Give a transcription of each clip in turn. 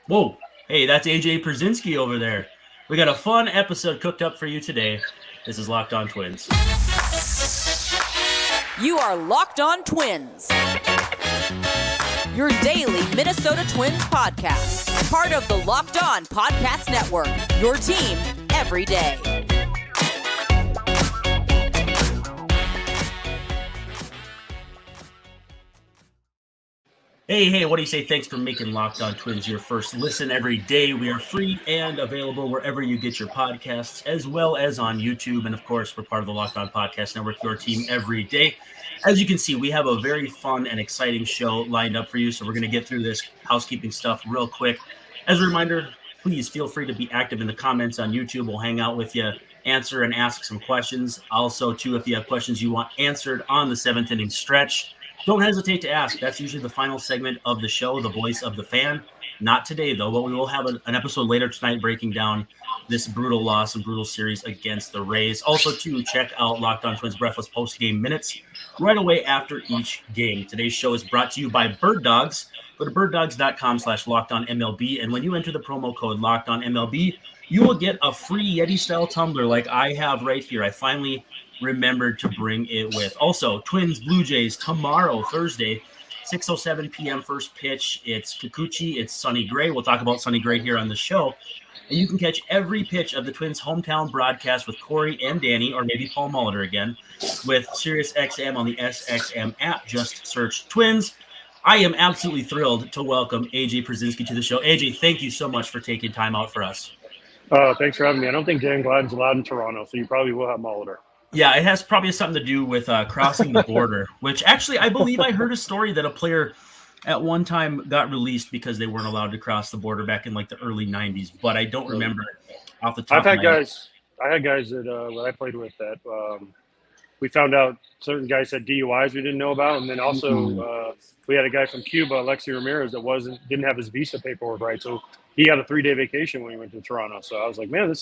Whoa. Hey, that's AJ Pierzynski over there. We got a fun episode cooked up for you today. This is Locked On Twins. You are Locked On Twins, your daily Minnesota Twins podcast. Part of the Locked On Podcast Network, your team every day. Hey, what do you say? Thanks for making Locked On Twins your first listen every day. We are free and available wherever you get your podcasts, as well as on YouTube. And of course, we're part of the Locked On Podcast Network, your team every day. As you can see, we have a very fun and exciting show lined up for you. So we're going to get through this housekeeping stuff real quick. As a reminder, please feel free to be active in the comments on YouTube. We'll hang out with you, answer and ask some questions. Also, too, if you have questions you want answered on the seventh inning stretch, don't hesitate to ask. That's usually the final segment of the show, the voice of the fan. Not today, though, but we will have an episode later tonight breaking down this brutal loss and brutal series against the Rays. Also, too, check out Locked On Twins Breathless post-game minutes right away after each game. Today's show is brought to you by Birddogs. Go to birddogs.com/LockedOnMLB, and when you enter the promo code LockedOnMLB, you will get a free Yeti-style tumbler like I have right here. I finally remembered to bring it with. Also, Twins Blue Jays tomorrow, Thursday, 6:07 p.m. first pitch. It's Kikuchi. It's Sonny Gray. We'll talk about Sonny Gray here on the show. And you can catch every pitch of the Twins' hometown broadcast with Corey and Danny, or maybe Paul Molitor again, with SiriusXM on the SXM app. Just search Twins. I am absolutely thrilled to welcome AJ Pierzynski to the show. AJ, thank you so much for taking time out for us. Thanks for having me. I don't think Dan Gladden's allowed in Toronto, so you probably will have Molitor. Yeah, it has probably something to do with crossing the border, which actually I believe I heard a story that a player at one time got released because they weren't allowed to cross the border back in like the early 90s, but I don't remember off the top I of my head. had guys that I played with that we found out certain guys had DUIs we didn't know about, and then also we had a guy from Cuba, Alexi Ramirez, that didn't have his visa paperwork right, so he had a 3-day vacation when he went to Toronto. So I was like, man,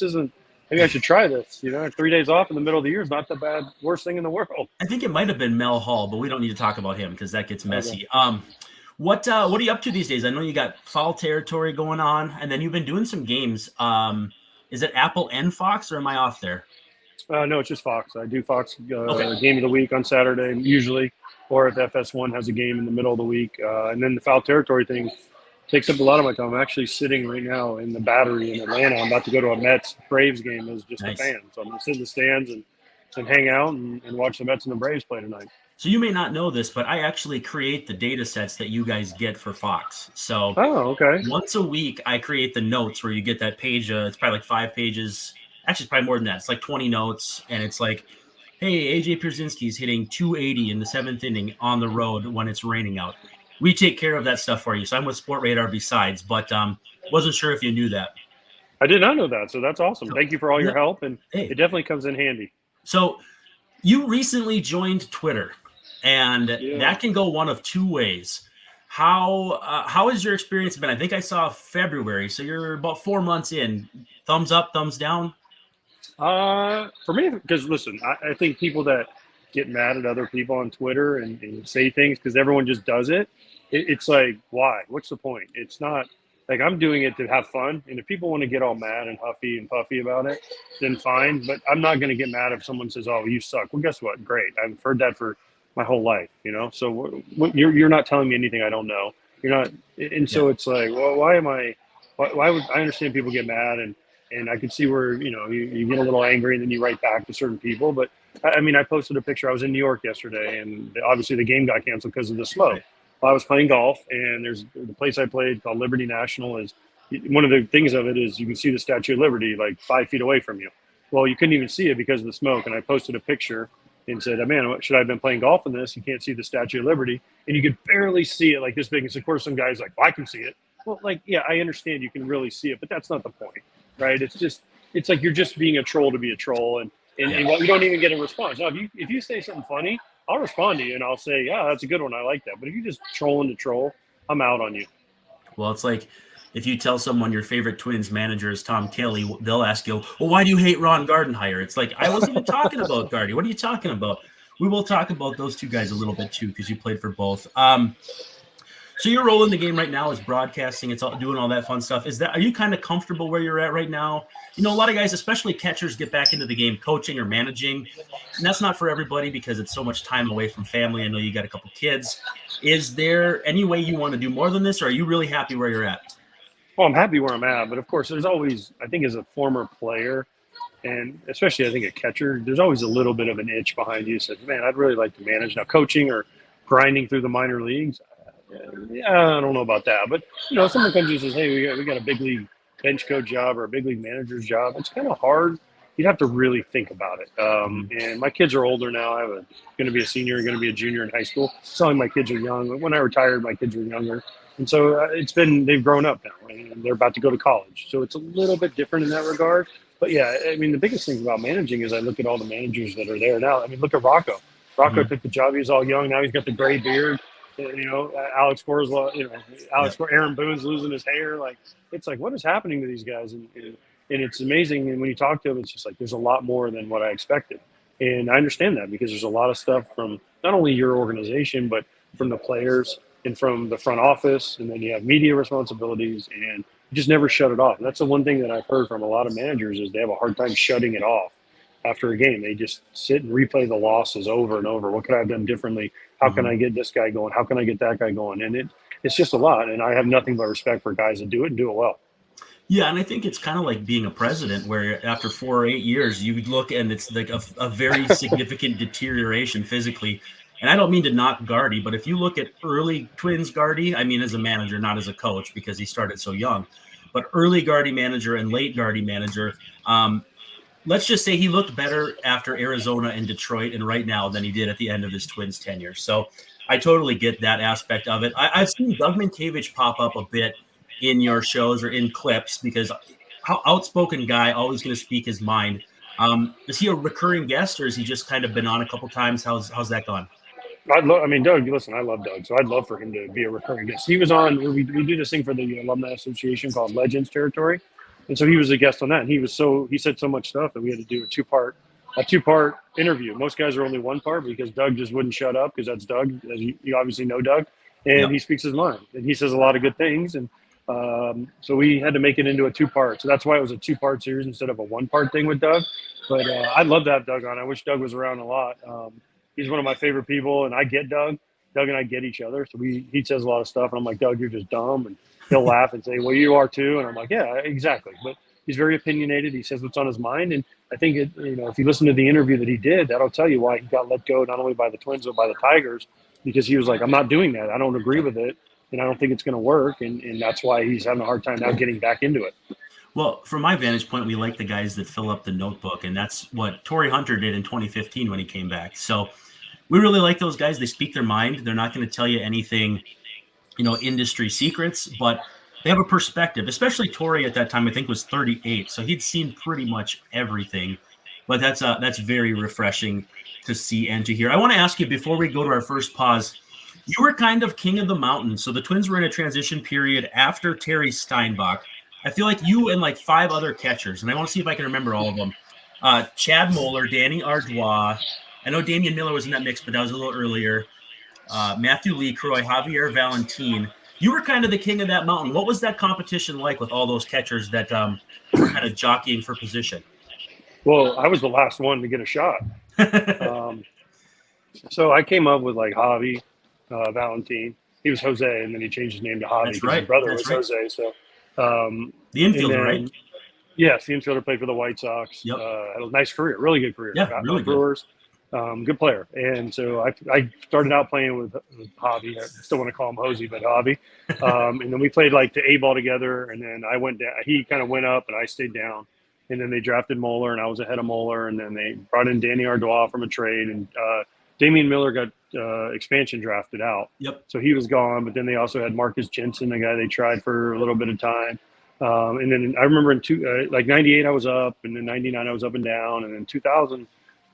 maybe I should try this. 3 days off in the middle of the year is not the worst thing in the world. I think it might have been Mel Hall, but we don't need to talk about him because that gets messy. Okay. What are you up to these days? I know you got foul territory going on, and then you've been doing some games. Is it Apple and Fox, or am I off there? No, it's just Fox. I do Fox game of the week on Saturday usually, or if FS1 has a game in the middle of the week. And then the foul territory thing takes up a lot of my time. I'm actually sitting right now in the Battery in Atlanta. I'm about to go to a Mets-Braves game as just a fan. So I'm going to sit in the stands and hang out and watch the Mets and the Braves play tonight. So you may not know this, but I actually create the data sets that you guys get for Fox. So once a week, I create the notes where you get that page. It's probably like 5 pages. Actually, it's probably more than that. It's like 20 notes, and it's like, hey, AJ Pierzynski is hitting 280 in the 7th inning on the road when it's raining out. We take care of that stuff for you. So I'm with Sport Radar besides, but wasn't sure if you knew that. I did not know that, so that's awesome. Thank you for all your help, and it definitely comes in handy. So you recently joined Twitter, and that can go one of two ways. How has your experience been? I think I saw February, so you're about 4 months in. Thumbs up, thumbs down? For me, because listen, I think people that get mad at other people on Twitter and say things because everyone just does it, it's like, why? What's the point? It's not like I'm doing it to have fun. And if people want to get all mad and huffy and puffy about it, then fine. But I'm not going to get mad if someone says, oh, you suck. Well, guess what? Great. I've heard that for my whole life, So you're not telling me anything I don't know. You're not. And so it's like, well, why would I understand people get mad and I could see where, you get a little angry and then you write back to certain people. But I mean, I posted a picture. I was in New York yesterday, and obviously the game got canceled because of the smoke. I was playing golf, and there's the place I played called Liberty National. Is one of the things of it is you can see the Statue of Liberty like 5 feet away from you. Well, you couldn't even see it because of the smoke. And I posted a picture and said, oh, man, should I have been playing golf in this? You can't see the Statue of Liberty, and you could barely see it like this big. And so, of course, some guys like, well, I can see it. Well, I understand you can really see it, but that's not the point, right? It's like you're just being a troll to be a troll, and you don't even get a response. Now, if you say something funny, I'll respond to you and I'll say, yeah, that's a good one. I like that. But if you just trolling to troll, I'm out on you. Well, it's like if you tell someone your favorite Twins manager is Tom Kelly, they'll ask you, well, why do you hate Ron Gardenhire? It's like, I wasn't even talking about Gardy. What are you talking about? We will talk about those two guys a little bit too, because you played for both. So your role in the game right now is broadcasting. It's all doing all that fun stuff. Are you kind of comfortable where you're at right now? You know, a lot of guys, especially catchers, get back into the game coaching or managing. And that's not for everybody because it's so much time away from family. I know you got a couple kids. Is there any way you want to do more than this, or are you really happy where you're at? Well, I'm happy where I'm at, but of course, there's always, I think, as a former player, and especially I think a catcher, there's always a little bit of an itch behind you. Says, man, I'd really like to manage. Now, coaching or grinding through the minor leagues, yeah, I don't know about that. But you know, if someone comes and says, hey, we got a big league bench coach job or a big league manager's job, it's kind of hard. You'd have to really think about it. And my kids are older now. I'm going to be a senior and going to be a junior in high school. It's not like my kids are young. When I retired, my kids were younger. And so they've grown up now and they're about to go to college. So it's a little bit different in that regard. But yeah, I mean, the biggest thing about managing is I look at all the managers that are there now. I mean, look at Rocco. Rocco took the job. He was all young. Now he's got the gray beard. You know, Aaron Boone's losing his hair. Like, it's like, what is happening to these guys? And it's amazing. And when you talk to them, it's just like, there's a lot more than what I expected. And I understand that because there's a lot of stuff from not only your organization, but from the players and from the front office. And then you have media responsibilities and you just never shut it off. And that's the one thing that I've heard from a lot of managers is they have a hard time shutting it off after a game. They just sit and replay the losses over and over. What could I have done differently? How can I get this guy going? How can I get that guy going? And it's just a lot. And I have nothing but respect for guys that do it and do it well. Yeah, and I think it's kind of like being a president where after 4 or 8 years, you look and it's like a very significant deterioration physically. And I don't mean to knock Gardy, but if you look at early Twins Gardy, I mean as a manager, not as a coach because he started so young, but early Gardy manager and late Gardy manager, let's just say he looked better after Arizona and Detroit and right now than he did at the end of his Twins tenure. So I totally get that aspect of it. I've seen Doug Mankiewicz pop up a bit in your shows or in clips because how outspoken guy, always going to speak his mind. Is he a recurring guest or has he just kind of been on a couple times? How's that gone? Doug, listen, I love Doug, so I'd love for him to be a recurring guest. He was on, we do this thing for the Alumni Association called Legends Territory. And so he was a guest on that. And he said so much stuff that we had to do a two-part interview. Most guys are only one part because Doug just wouldn't shut up because that's Doug. As you obviously know Doug. And He speaks his mind. And he says a lot of good things. And so we had to make it into a two-part. So that's why it was a two-part series instead of a one-part thing with Doug. But I'd love to have Doug on. I wish Doug was around a lot. He's one of my favorite people, and I get Doug. Doug and I get each other. So he says a lot of stuff, and I'm like, Doug, you're just dumb. And he'll laugh and say, well, you are too. And I'm like, yeah, exactly. But he's very opinionated. He says what's on his mind. And I think, if you listen to the interview that he did, that'll tell you why he got let go, not only by the Twins, but by the Tigers, because he was like, I'm not doing that. I don't agree with it. And I don't think it's going to work. And that's why he's having a hard time now getting back into it. Well, from my vantage point, we like the guys that fill up the notebook. And that's what Torrey Hunter did in 2015 when he came back. So we really like those guys. They speak their mind. They're not going to tell you anything, industry secrets, but they have a perspective, especially Torrey at that time, I think was 38. So he'd seen pretty much everything, but that's very refreshing to see and to hear. I want to ask you before we go to our first pause, you were kind of king of the mountain. So the Twins were in a transition period after Terry Steinbach. I feel like you and like 5 other catchers, and I want to see if I can remember all of them. Chad Moeller, Danny Ardois. I know Damian Miller was in that mix, but that was a little earlier. Matthew Lecroy, Javier Valentin. You were kind of the king of that mountain. What was that competition like with all those catchers that were kind of jockeying for position? Well, I was the last one to get a shot. So I came up with like Javi Valentin. He was Jose, and then he changed his name to Javi because his brother was Jose. So the infielder, right? Yes, the infielder played for the White Sox. Yep. Had a nice career, really good career. Yeah, really good. Brewers. Good player. And so I started out playing with Javi. I still want to call him Hosey, but Javi. And then we played like the A ball together. And then I went down. He kind of went up and I stayed down. And then they drafted Moeller and I was ahead of Moeller. And then they brought in Danny Ardois from a trade. And Damian Miller got expansion drafted out. Yep. So he was gone. But then they also had Marcus Jensen, the guy they tried for a little bit of time. And then I remember in 98 I was up. And then 99 I was up and down. And then 2000.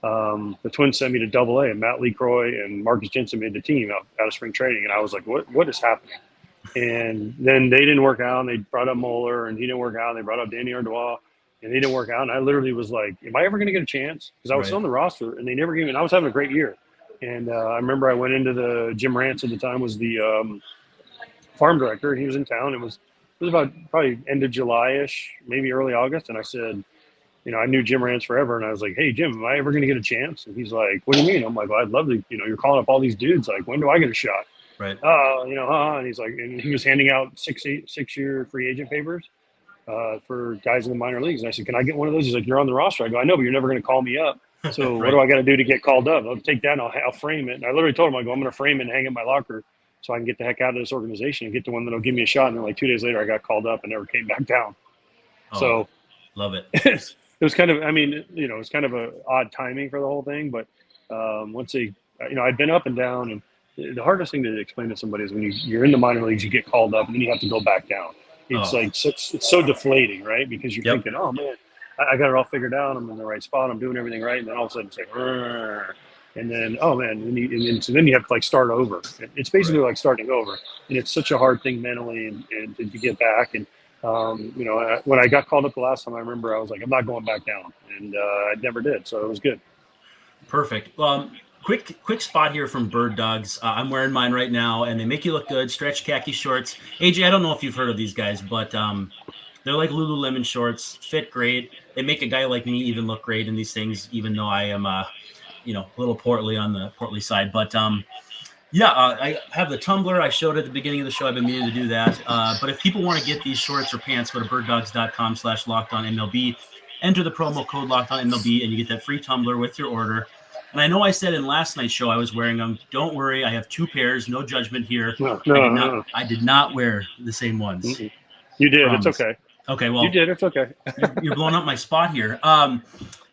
The Twins sent me to Double-A, and Matt Lecroy and Marcus Jensen made the team out of spring training, and I was like, "What is happening?" And then they didn't work out, and they brought up Moeller, and he didn't work out, and they brought up Danny Ardois, and they didn't work out, and I literally was like, "Am I ever going to get a chance?" Because I was still on the roster, and they never gave me. And I was having a great year, and I remember I went into the Jim Rance at the time was the farm director. He was in town. It was about probably end of July-ish, maybe early August. And I said, I knew Jim Rance forever. And I was like, hey, Jim, am I ever going to get a chance? And he's like, what do you mean? I'm like, well, I'd love to, you're calling up all these dudes. Like, when do I get a shot? Right. And he's like, and he was handing out 6-year free agent papers for guys in the minor leagues. And I said, can I get one of those? He's like, you're on the roster. I go, I know, but you're never going to call me up. So Right. What do I got to do to get called up? I'll take that and I'll frame it. And I literally told him, I go, I'm going to frame it and hang it in my locker so I can get the heck out of this organization and get the one that'll give me a shot. And then like 2 days later, I got called up and never came back down. Oh, So love it. It was kind of, it was kind of a odd timing for the whole thing. But once I'd been up and down, and the hardest thing to explain to somebody is when you're in the minor leagues, you get called up and then you have to go back down. It's it's so deflating, right? Because you're thinking, oh man, I got it all figured out. I'm in the right spot. I'm doing everything right. And then all of a sudden it's like, "Rrr." And then, oh man, so then you have to like start over. It's basically like starting over. And it's such a hard thing mentally and to get back. And, when I got called up the last time, I remember I was like, I'm not going back down. And I never did. So it was good. Perfect. Quick spot here from Birddogs. I'm wearing mine right now, and they make you look good. Stretch khaki shorts. AJ, I don't know if you've heard of these guys, but they're like Lululemon shorts. Fit great. They make a guy like me even look great in these things, even though I am, a little portly on the portly side. But I have the tumbler. I showed at the beginning of the show. I've been meaning to do that. But if people want to get these shorts or pants, go to birddogs.com/lockedonmlb. Enter the promo code LockedOnMLB, and you get that free tumbler with your order. And I know I said in last night's show I was wearing them. Don't worry, I have 2 pairs. No judgment here. No. I did not wear the same ones. Mm-mm. You did. It's okay. Okay, well, you did. It's okay. you're blowing up my spot here.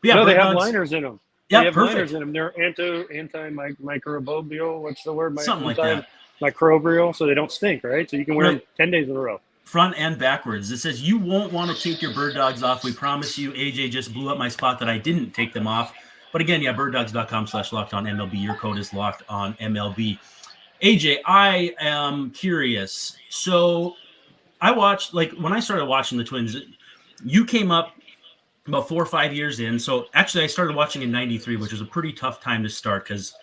They have liners in them. Yeah, they have perfect. liners in them. They're antimicrobial. What's the word? Something like that. Microbial, so they don't stink, right? So you can wear them 10 days in a row. Front and backwards. It says you won't want to take your Birddogs off. We promise you. AJ just blew up my spot that I didn't take them off. But again, birddogs.com/lockedonmlb. Your code is LockedOnMLB. AJ, I am curious. So I watched, when I started watching the Twins, you came up about 4 or 5 years in. So actually, I started watching in 93, which was a pretty tough time to start because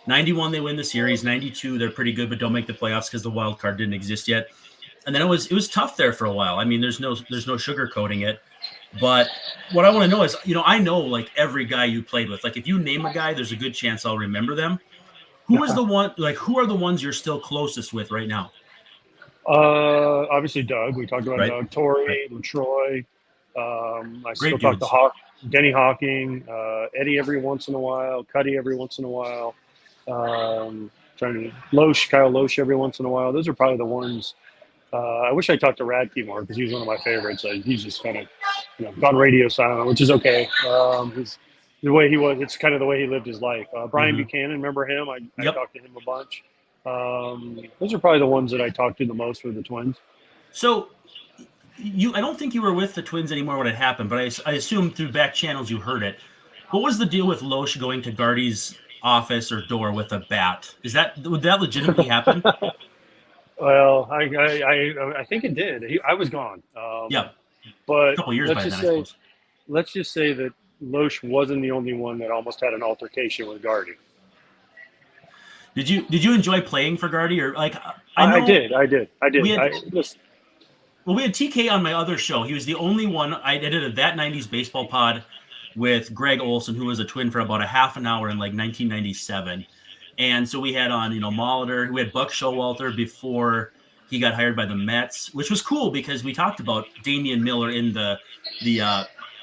91, they win the series. 92, they're pretty good, but don't make the playoffs because the wild card didn't exist yet. And then it was tough there for a while. I mean, there's no sugarcoating it. But what I want to know is, I know like every guy you played with. Like if you name a guy, there's a good chance I'll remember them. Who is the one? Like who are the ones you're still closest with right now? Obviously Doug. We talked about Doug, Torrey, LaTroy. I still talk to Denny Hawking, Eddie every once in a while, Cuddy every once in a while. Kyle Loesch every once in a while. Those are probably the ones. I wish I talked to Radke more because he was one of my favorites. He's just kind of gone radio silent, which is okay. He's the way he was. It's kind of the way he lived his life. Brian Buchanan, remember him? I talked to him a bunch. Those are probably the ones that I talked to the most for the Twins. So I don't think you were with the Twins anymore when it happened, but I assume through back channels you heard it. What was the deal with Loesch going to Gardy's office or door with a bat? Would that legitimately happen? Well, I think it did. I was gone. But a couple years by then, I suppose. Let's just say that Loesch wasn't the only one that almost had an altercation with Gardy. Did you enjoy playing for Gardy or like? I did. We had TK on my other show. He was the only one. I did a That 90s Baseball pod with Greg Olson, who was a Twin for about a half an hour in like 1997. And so we had on, Molitor. We had Buck Showalter before he got hired by the Mets, which was cool because we talked about Damian Miller in the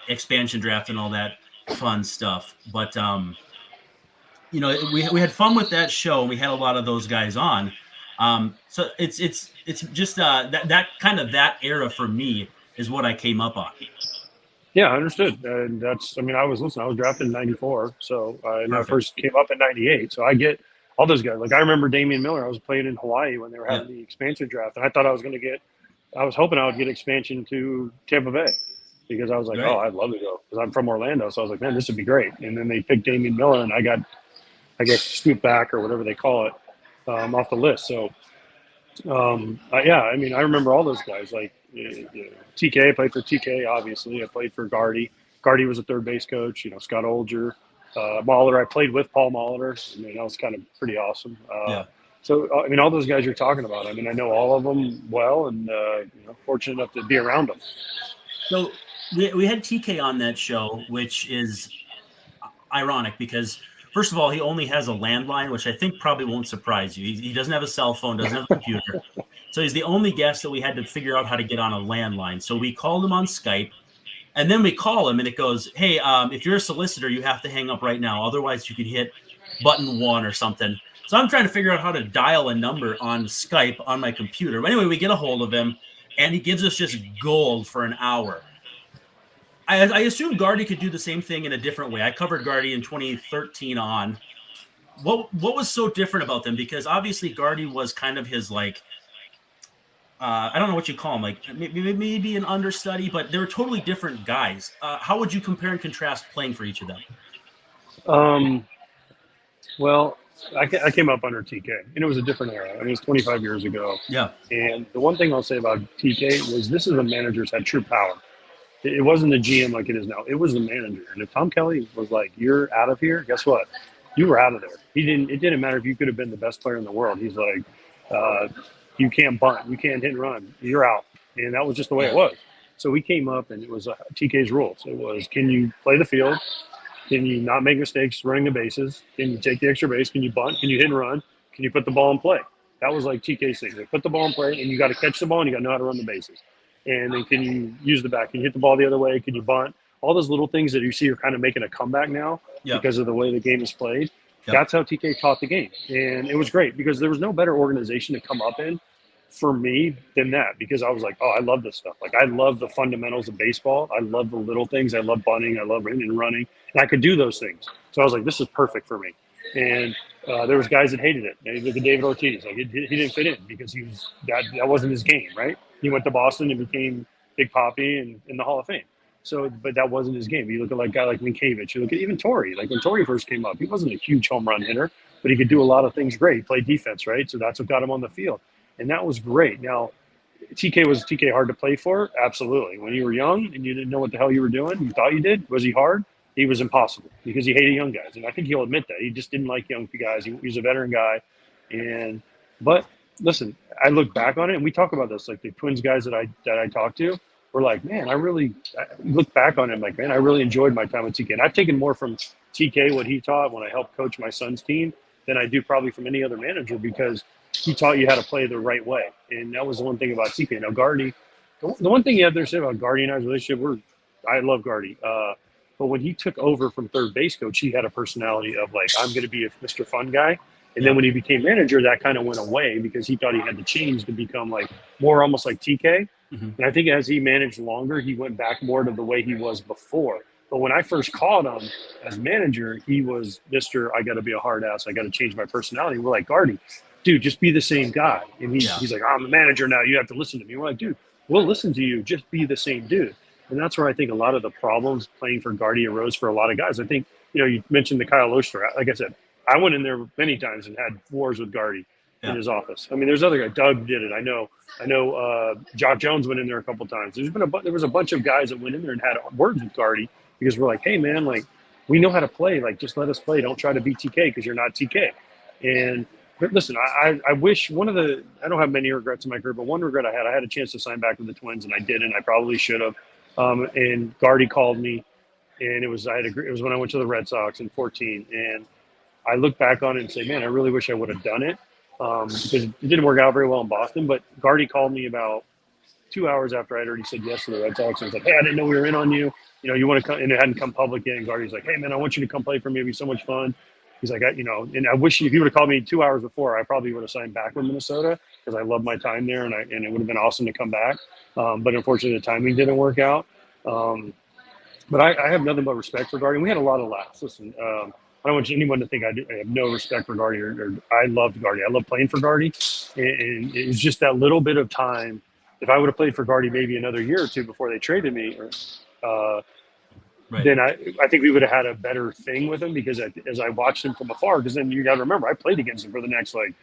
expansion draft and all that fun stuff. But we had fun with that show, and we had a lot of those guys on. So it's just that kind of that era for me is what I came up on. Yeah, I understood. And I was drafted in 94. So I first came up in 98. So I get all those guys. Like I remember Damian Miller. I was playing in Hawaii when they were having the expansion draft. And I thought I was hoping I would get expansion to Tampa Bay because I was like, oh, I'd love to go because I'm from Orlando. So I was like, man, this would be great. And then they picked Damian Miller and I got, scooped back or whatever they call it off the list. So, I remember all those guys like, TK, I played for TK, obviously. I played for Gardy. Gardy was a third base coach, Scott Olger. Molitor, I played with Paul Molitor. That was kind of pretty awesome. So, I mean, all those guys you're talking about, I mean, I know all of them well, and fortunate enough to be around them. So we had TK on that show, which is ironic because first of all, he only has a landline, which I think probably won't surprise you. He doesn't have a cell phone, doesn't have a computer. So he's the only guest that we had to figure out how to get on a landline. So we called him on Skype, and then we call him, and it goes, "Hey, if you're a solicitor, you have to hang up right now. Otherwise, you can hit button 1 or something." So I'm trying to figure out how to dial a number on Skype on my computer. But anyway, we get a hold of him, and he gives us just gold for an hour. I assume Gardy could do the same thing in a different way. I covered Gardy in 2013 on. What was so different about them? Because obviously Gardy was kind of his like, I don't know what you call him, like maybe an understudy, but they were totally different guys. How would you compare and contrast playing for each of them? Well, I came up under TK, and it was a different era. I mean, it was 25 years ago. Yeah. And the one thing I'll say about TK was this is a manager's had true power. It wasn't the GM like it is now. It was the manager. And if Tom Kelly was like, "You're out of here," guess what? You were out of there. It didn't matter if you could have been the best player in the world. He's like, you can't bunt, you can't hit and run, you're out. And that was just the way it was. So we came up, and it was TK's rules. It was, can you play the field? Can you not make mistakes running the bases? Can you take the extra base? Can you bunt? Can you hit and run? Can you put the ball in play? That was like TK's thing. They put the ball in play, and you got to catch the ball, and you got to know how to run the bases. And then can you use the back? Can you hit the ball the other way? Can you bunt? All those little things that you see are kind of making a comeback now because of the way the game is played. That's how TK taught the game. And it was great because there was no better organization to come up in for me than that, because I was like, oh, I love this stuff. Like, I love the fundamentals of baseball. I love the little things. I love bunting. I love hitting and running. And I could do those things. So I was like, this is perfect for me. And there was guys that hated it. Look at David Ortiz. Like, he didn't fit in because he was that wasn't his game, right? He went to Boston and became Big Papi and in the Hall of Fame. So, but that wasn't his game. You look at a guy like Minkiewicz. You look at even Torrey. Like when Torrey first came up, he wasn't a huge home run hitter, but he could do a lot of things great. He played defense, right? So that's what got him on the field. And that was great. Now, was TK hard to play for? Absolutely. When you were young and you didn't know what the hell you were doing, you thought you did. Was he hard? He was impossible because he hated young guys. And I think he'll admit that. He just didn't like young guys. He was a veteran guy. But listen, I look back on it, and we talk about this, like the Twins guys that I talked to were like, man, I look back on it, like, man, I really enjoyed my time with TK. And I've taken more from TK, what he taught when I helped coach my son's team, than I do probably from any other manager, because he taught you how to play the right way. And that was the one thing about TK. Now, Gardy, the one thing you have to say about Gardy and I's relationship, I love Gardy. But when he took over from third base coach, he had a personality of like, I'm going to be a Mr. Fun guy. And then when he became manager, that kind of went away because he thought he had to change to become like more almost like TK. Mm-hmm. And I think as he managed longer, he went back more to the way he was before. But when I first called him as manager, he was Mr. I got to be a hard ass. I got to change my personality. We're like, Gardy, dude, just be the same guy. And he's like, I'm the manager now. You have to listen to me. We're like, dude, we'll listen to you. Just be the same dude. And that's where I think a lot of the problems playing for Gardy arose for a lot of guys. I think, you mentioned the Kyle Oster. Like I said, I went in there many times and had wars with Gardy in his office. I mean, there's other guys. Doug did it. I know. Jock Jones went in there a couple times. There was a bunch of guys that went in there and had words with Gardy because we're like, hey man, like we know how to play. Like just let us play. Don't try to be TK because you're not TK. But listen, I wish I don't have many regrets in my career, but one regret I had a chance to sign back with the Twins and I didn't. I probably should have. And Gardy called me, and it was when I went to the Red Sox in 2014, and I look back on it and say, man, I really wish I would have done it because it didn't work out very well in Boston. But Gardy called me about 2 hours after I'd already said yes to the Red Sox. And was like, hey, I didn't know we were in on you. You want to come? And it hadn't come public yet. And Gardy's like, hey, man, I want you to come play for me. It'd be so much fun. He's like, and I wish if he would have called me 2 hours before, I probably would have signed back with Minnesota because I loved my time there, and it would have been awesome to come back. But unfortunately, the timing didn't work out. But I have nothing but respect for Gardy. We had a lot of laughs. Listen, I don't want anyone to think I have no respect for Gardy. Or I loved Gardy. I love playing for Gardy. And it was just that little bit of time. If I would have played for Gardy maybe another year or two before they traded me, then I think we would have had a better thing with him because as I watched him from afar, because then you got to remember, I played against him for the next 8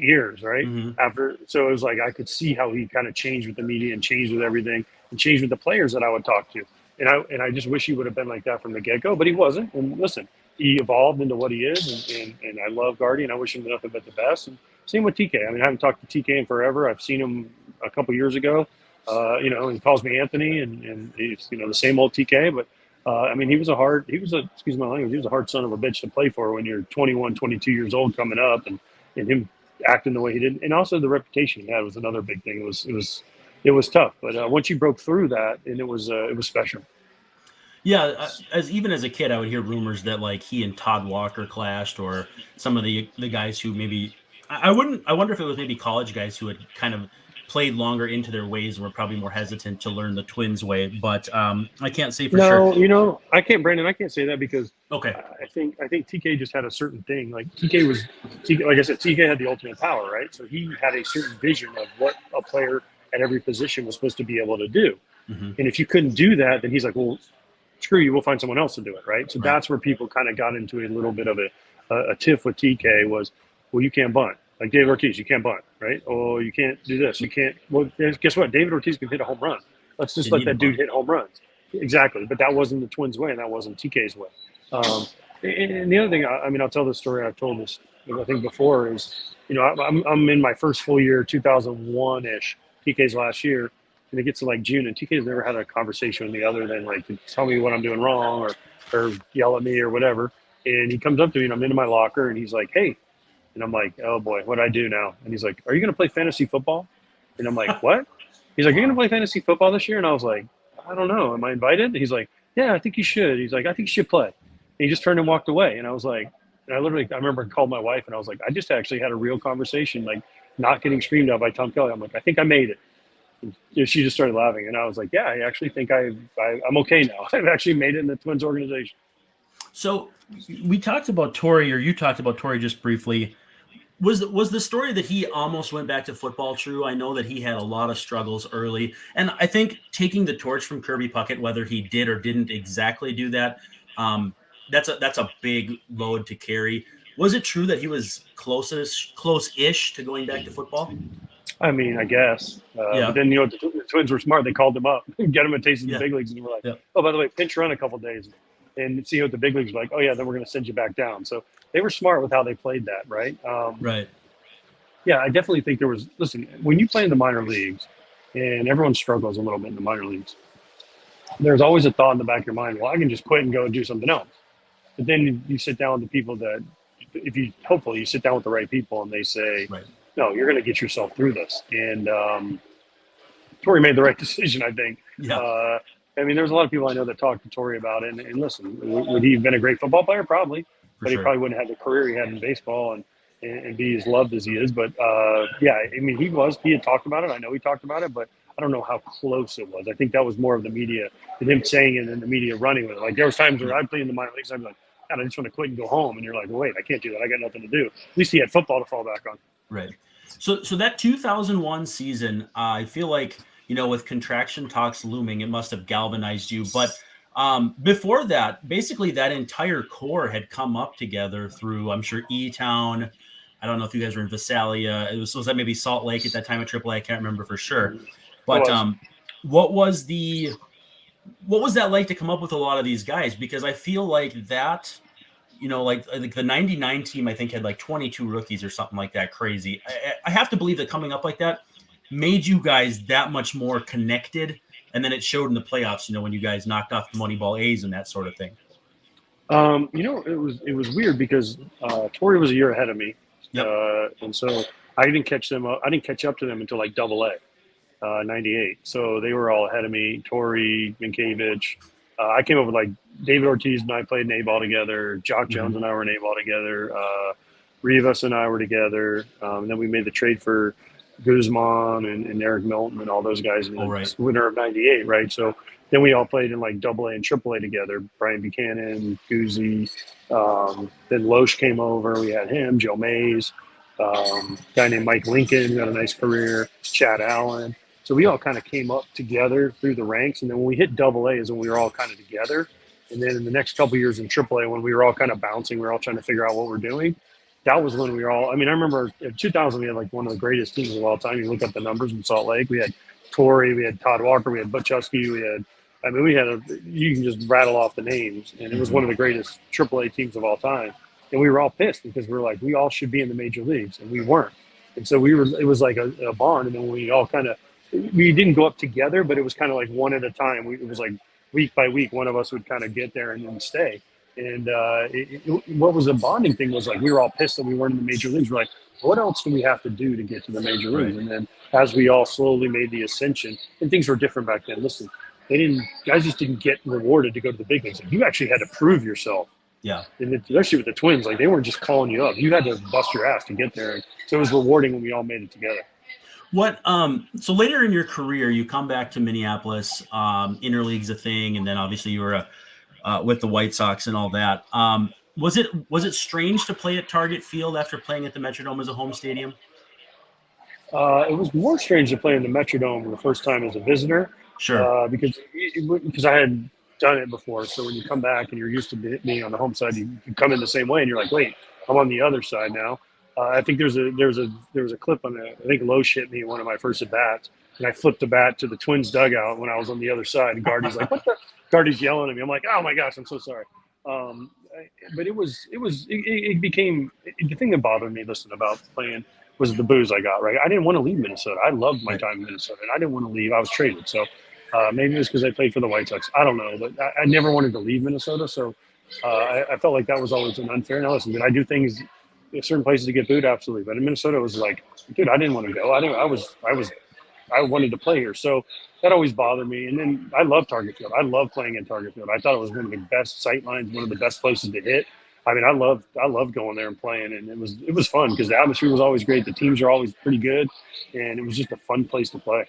years, right? Mm-hmm. So it was like I could see how he kind of changed with the media and changed with everything and changed with the players that I would talk to. And I just wish he would have been like that from the get-go, but he wasn't. And listen, he evolved into what he is, and I love Gardy, and I wish him nothing but the best. And Same with TK. I mean, I haven't talked to TK in forever. I've seen him a couple years ago. He calls me Anthony, and he's the same old TK. But I mean, he was excuse my language, he was a hard son of a bitch to play for when you're 21, 22 years old coming up, and him acting the way he did, and also the reputation he had was another big thing. It was tough, but once you broke through that, and it was special. Yeah, even as a kid, I would hear rumors that like he and Todd Walker clashed, or some of the guys who maybe I wonder if it was maybe college guys who had kind of played longer into their ways and were probably more hesitant to learn the Twins way. But I can't say for sure. No, I can't, Brandon. I can't say that because okay, I think TK just had a certain thing. Like TK, like I said, TK had the ultimate power, right? So he had a certain vision of what a player at every position was supposed to be able to do. Mm-hmm. And if you couldn't do that, then he's like, well, screw you, we'll find someone else to do it, right? So that's where people kind of got into a little bit of a tiff with TK was, well, you can't bunt. Like David Ortiz, you can't bunt, right? Oh, you can't do this. You can't. Well, guess what? David Ortiz can hit a home run. Let's just let that dude hit home runs. Exactly. But that wasn't the Twins' way, and that wasn't TK's way. And the other thing, I mean, I'll tell this story. I've told this, I think, before is, I'm in my first full year, 2001-ish, TK's last year, and it gets to like June, and TK's never had a conversation with me other than like to tell me what I'm doing wrong or yell at me or whatever. And he comes up to me, and I'm into my locker, and he's like, hey. And I'm like, oh boy, what do I do now? And he's like, are you going to play fantasy football? And I'm like, what? He's like, you're going to play fantasy football this year? And I was like, I don't know. Am I invited? And he's like, yeah, I think you should. He's like, I think you should play. And he just turned and walked away. And I was like, I remember I called my wife and I was like, I just actually had a real conversation, like not getting screamed at by Tom Kelly. I'm like, I think I made it. And she just started laughing. And I was like, yeah, I actually think I'm okay now. I've actually made it in the Twins organization. So we talked about Torrey, or you talked about Torrey just briefly. Was the story that he almost went back to football true? I know that he had a lot of struggles early, and I think taking the torch from Kirby Puckett, whether he did or didn't exactly do that, that's a big load to carry. Was it true that he was close-ish to going back to football? I mean, I guess. Yeah. But then, the Twins were smart. They called him up, get him a taste of the big leagues, and they were like, oh, by the way, pinch run a couple days and see what the big leagues were like. Oh, yeah, then we're going to send you back down. So they were smart with how they played that, right? Right. Yeah, I definitely think there was – listen, when you play in the minor leagues, and everyone struggles a little bit in the minor leagues, there's always a thought in the back of your mind, well, I can just quit and go and do something else. But then you sit down with the people that – hopefully you sit down with the right people and they say, right, no, you're going to get yourself through this. And Torrey made the right decision, I think. Yeah. I mean, there's a lot of people I know that talk to Torrey about it. And listen, would he have been a great football player? Probably. But he probably wouldn't have the career he had in baseball and be as loved as he is. But, yeah, I mean, he had talked about it. I know he talked about it, but I don't know how close it was. I think that was more of the media and him saying it and the media running with it. Like, there was times where I'd play in the minor leagues, I'd be like, God, I just want to quit and go home. And you're like, well, wait, I can't do that. I got nothing to do. At least he had football to fall back on. Right. So that 2001 season, I feel like, with contraction talks looming, it must have galvanized you. But before that, basically that entire core had come up together through, I'm sure, E-Town. I don't know if you guys were in Visalia. Was that maybe Salt Lake at that time at AAA? I can't remember for sure. But what was that like to come up with a lot of these guys? Because I feel like that, like the 99 team, I think had like 22 rookies or something like that. Crazy. I have to believe that coming up like that made you guys that much more connected. And then it showed in the playoffs, when you guys knocked off the Moneyball A's and that sort of thing. It was weird because Torrey was a year ahead of me. Yep. And so I didn't catch up to them until like AA, 98. So they were all ahead of me. Torrey, Minkiewicz. I came up with like David Ortiz and I played in A-ball together. Jock Jones and I were in A-ball together. Rivas and I were together. And then we made the trade for Guzman and Eric Milton and all those guys in the winter of 98, right? So then we all played in like AA and AAA together. Brian Buchanan, Guzzi. Then Loesch came over. We had him, Joe Mays, guy named Mike Lincoln, who had a nice career, Chad Allen. So we all kind of came up together through the ranks. And then when we hit AA is when we were all kind of together. And then in the next couple of years in AAA, when we were all kind of bouncing, we were all trying to figure out what we're doing. That was when we were all – I mean, I remember in 2000 we had like one of the greatest teams of all time. You look up the numbers in Salt Lake. We had Torrey, we had Todd Walker, we had Butchowski, you can just rattle off the names. And it was one of the greatest AAA teams of all time. And we were all pissed because we were like, we all should be in the major leagues. And we weren't. And so it was like a bond. And then we all we didn't go up together, but it was kind of like one at a time. It was like week by week, one of us would kind of get there and then stay. And what was a bonding thing was like, we were all pissed that we weren't in the major leagues. We're like, what else do we have to do to get to the major leagues? And then as we all slowly made the ascension, and things were different back then. Listen, guys just didn't get rewarded to go to the big leagues. Like, you actually had to prove yourself. Yeah. And especially with the Twins, like, they weren't just calling you up. You had to bust your ass to get there. So it was rewarding when we all made it together. So later in your career, you come back to Minneapolis, interleague's a thing. And then obviously you were with the White Sox and all that. Was it strange to play at Target Field after playing at the Metrodome as a home stadium? It was more strange to play in the Metrodome the first time as a visitor. Sure. Because I had done it before. So when you come back and you're used to being on the home side, you come in the same way and you're like, wait, I'm on the other side now. I think there was a clip on I think Loesch hit me in one of my first at bats, and I flipped the bat to the Twins dugout when I was on the other side. And Gardy's like, "What the?" Gardy's yelling at me. I'm like, "Oh my gosh, I'm so sorry." But it became the thing that bothered me. Listen, about playing was the booze I got. Right, I didn't want to leave Minnesota. I loved my time in Minnesota, and I didn't want to leave. I was traded, so maybe it was because I played for the White Sox. I don't know, but I never wanted to leave Minnesota, so I felt like that was always an unfair. Now listen, did I do things in certain places to get booed? Absolutely, but in Minnesota, it was like, dude, I didn't want to go. I wanted to play here, so that always bothered me. And then I love Target Field. I love playing in Target Field. I thought it was one of the best sight lines, one of the best places to hit. I mean, I loved going there and playing, and it was fun because the atmosphere was always great. The teams are always pretty good, and it was just a fun place to play.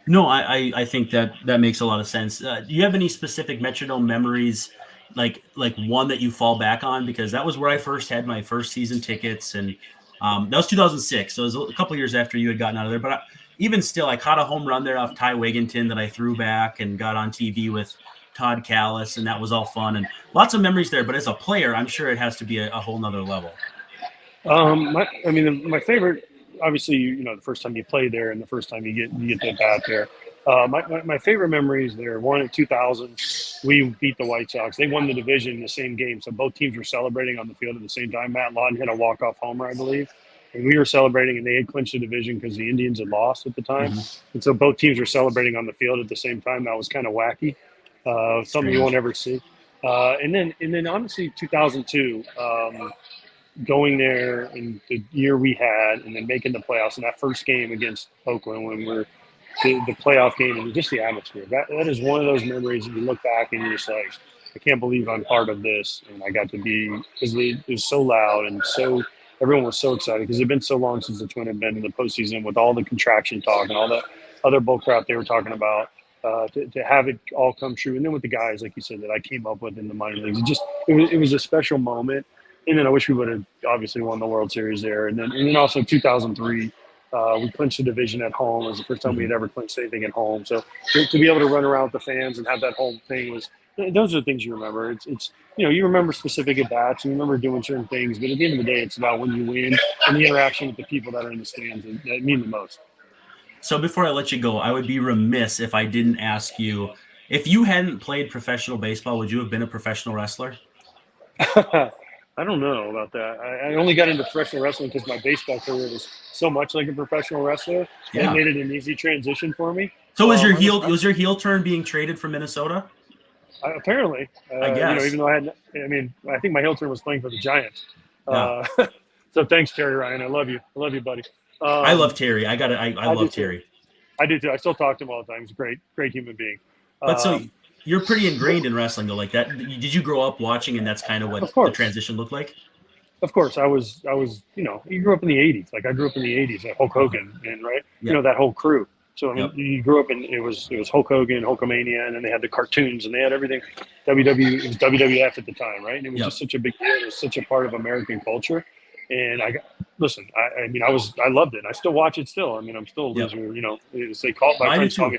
No, I think that makes a lot of sense. Do you have any specific Metrodome memories, like one that you fall back on? Because that was where I first had my first season tickets, and that was 2006. So it was a couple years after you had gotten out of there. But even still, I caught a home run there off Ty Wigginton that I threw back and got on TV with Todd Callis, and that was all fun and lots of memories there. But as a player, I'm sure it has to be a whole nother level. My favorite, obviously, the first time you play there and the first time you get that bat there. My favorite memories there. One in 2000, we beat the White Sox. They won the division in the same game, so both teams were celebrating on the field at the same time. Matt Lawton hit a walk-off homer, I believe, and we were celebrating, and they had clinched the division because the Indians had lost at the time. Mm-hmm. And so both teams were celebrating on the field at the same time. That was kind of wacky, something you won't ever see. And then honestly, 2002. Going there in the year we had, and then making the playoffs in that first game against Oakland when we're the playoff game, and just the atmosphere. That is one of those memories that you look back and you're just like, I can't believe I'm part of this, and I got to be, because it was so loud and so everyone was so excited because it had been so long since the Twins had been in the postseason with all the contraction talk and all that other bull crap they were talking about. To have it all come true, and then with the guys, like you said, that I came up with in the minor leagues, it was a special moment. And then I wish we would have obviously won the World Series there. And then also 2003, we clinched the division at home. It was the first time we had ever clinched anything at home. So to be able to run around with the fans and have that whole thing those are the things you remember. It's you remember specific at-bats, you remember doing certain things, but at the end of the day, it's about when you win and the interaction with the people that are in the stands that mean the most. So before I let you go, I would be remiss if I didn't ask you, if you hadn't played professional baseball, would you have been a professional wrestler? I don't know about that. I only got into professional wrestling because my baseball career was so much like a professional wrestler. Yeah. It made it an easy transition for me. So was your heel turn being traded from Minnesota? Apparently, I guess. Even though I think my heel turn was playing for the Giants. Yeah. So thanks, Terry Ryan. I love you, buddy. I love Terry. I love Terry. I do too. I still talk to him all the time. He's a great human being. But so you're pretty ingrained in wrestling, though, like that. Did you grow up watching, and that's kind of what the transition looked like? Of course, I was. You grew up in the '80s. Like I grew up in the '80s, like Hulk Hogan, and right, that whole crew. So I mean, you grew up in it was Hulk Hogan, Hulkamania, and then they had the cartoons, and they had everything. It was WWF at the time, right? And it was just such a big deal. It was such a part of American culture. And I loved it. I still watch it still. I mean, I'm still a loser. They call my friends call me.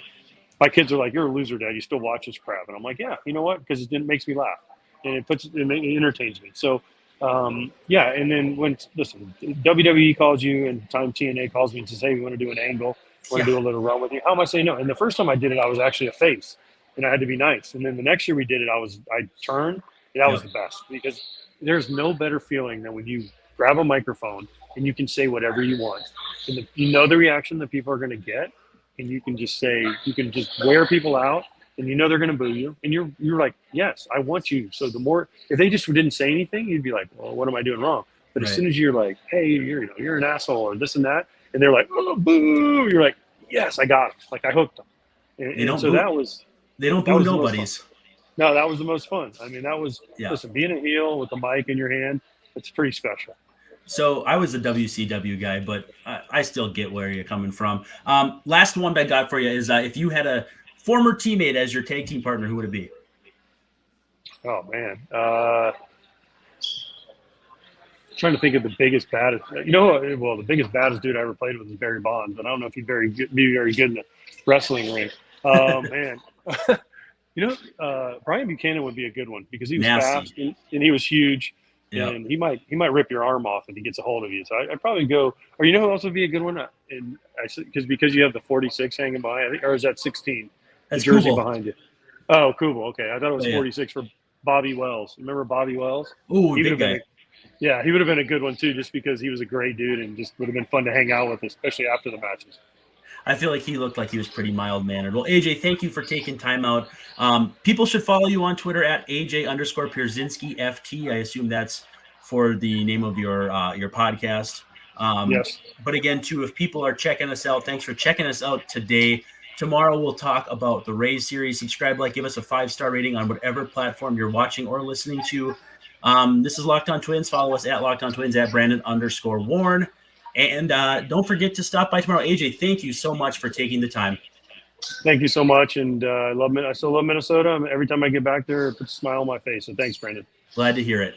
My kids are like, "You're a loser, Dad. You still watch this crap?" And I'm like, "Yeah, you know what? Because it makes me laugh, and it entertains me." So, And then when WWE calls you and time TNA calls me and says, "Hey, we want to do an angle, want to do a little run with you," how am I saying no? And the first time I did it, I was actually a face, and I had to be nice. And then the next year we did it, I turned, and that was the best because there's no better feeling than when you grab a microphone and you can say whatever you want. And you know the reaction that people are going to get, and you can just wear people out, and you know they're going to boo you, and you're like, yes, I want you. So the more, if they just didn't say anything, you'd be like, well, what am I doing wrong? But as soon as you're like, hey, you're an asshole or this and that, and they're like, oh, boo, you're like, yes, I got him. Like I hooked them. And so they don't boo nobodies. No, that was the most fun. I mean, listen, being a heel with the mic in your hand, it's pretty special. So I was a WCW guy, but I still get where you're coming from. Last one I got for you is if you had a former teammate as your tag team partner, who would it be? Oh, man. Trying to think of the biggest, baddest. The biggest, baddest dude I ever played with was Barry Bonds, but I don't know if he'd be very good in the wrestling ring. Man. Brian Buchanan would be a good one because he was fast and he was huge. Yep. And he might rip your arm off if he gets a hold of you. So I'd probably go. Or you know who else would be a good one? Because you have the 46 hanging by, I think, or is that 16? That's the jersey Kubel. Behind you. Oh, Kubel. Okay, I thought it was 46 for Bobby Wells. Remember Bobby Wells? Ooh, big guy. He would have been a good one too, just because he was a great dude and just would have been fun to hang out with, especially after the matches. I feel like he looked like he was pretty mild-mannered. Well, AJ, thank you for taking time out. People should follow you on Twitter at AJ_Pierzynski FT. I assume that's for the name of your podcast. Yes. But again, too, if people are checking us out, thanks for checking us out today. Tomorrow we'll talk about the Rays series. Subscribe, give us a 5-star rating on whatever platform you're watching or listening to. This is Locked On Twins. Follow us at Locked On Twins at Brandon_Warren. And don't forget to stop by tomorrow. AJ, thank you so much for taking the time. Thank you so much. And I still love Minnesota. Every time I get back there, it puts a smile on my face. So thanks, Brandon. Glad to hear it.